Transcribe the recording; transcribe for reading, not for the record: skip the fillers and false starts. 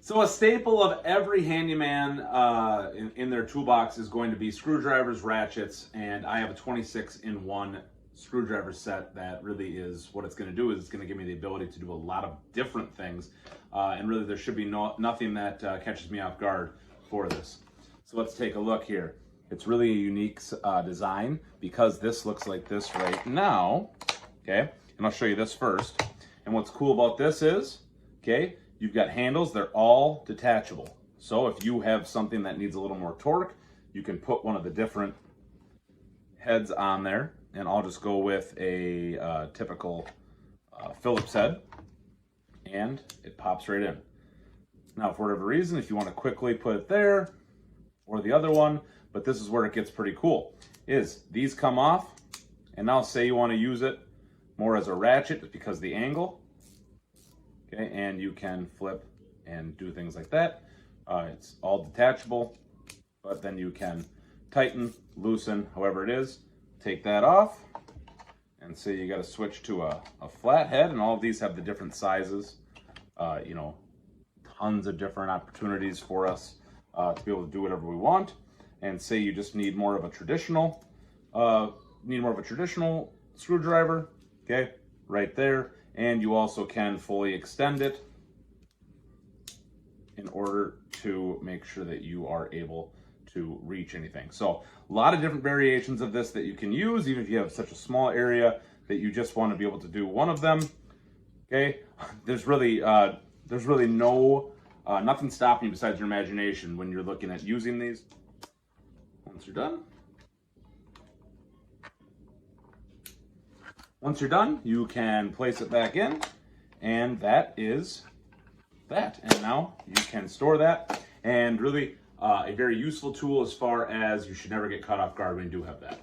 So a staple of every handyman in their toolbox is going to be screwdrivers, ratchets, and I have a 26-in-1 screwdriver set that really is what it's going to do is it's going to give me the ability to do a lot of different things, and really there should be nothing that catches me off guard for this. So let's take a look here. It's really a unique design because this looks like this right now, okay? And I'll show you this first. And what's cool about this is, okay, you've got handles, they're all detachable. So if you have something that needs a little more torque, you can put one of the different heads on there, and I'll just go with a typical Phillips head, and it pops right in. Now, for whatever reason, if you want to quickly put it there, or the other one, but this is where it gets pretty cool, is these come off, and now say you want to use it more as a ratchet because the angle, okay, and you can flip and do things like that. It's all detachable, but then you can tighten, loosen, however it is, take that off, and say you got to switch to a flat head, and all of these have the different sizes, you know, tons of different opportunities for us to be able to do whatever we want. And say you just need more of a traditional, screwdriver, okay, right there. And you also can fully extend it in order to make sure that you are able to reach anything. So a lot of different variations of this that you can use, even if you have such a small area that you just want to be able to do one of them, okay? There's really no, nothing stopping you besides your imagination when you're looking at using these. Once you're done, you can place it back in, and that is that. And now you can store that, and really a very useful tool as far as you should never get caught off guard when you do have that.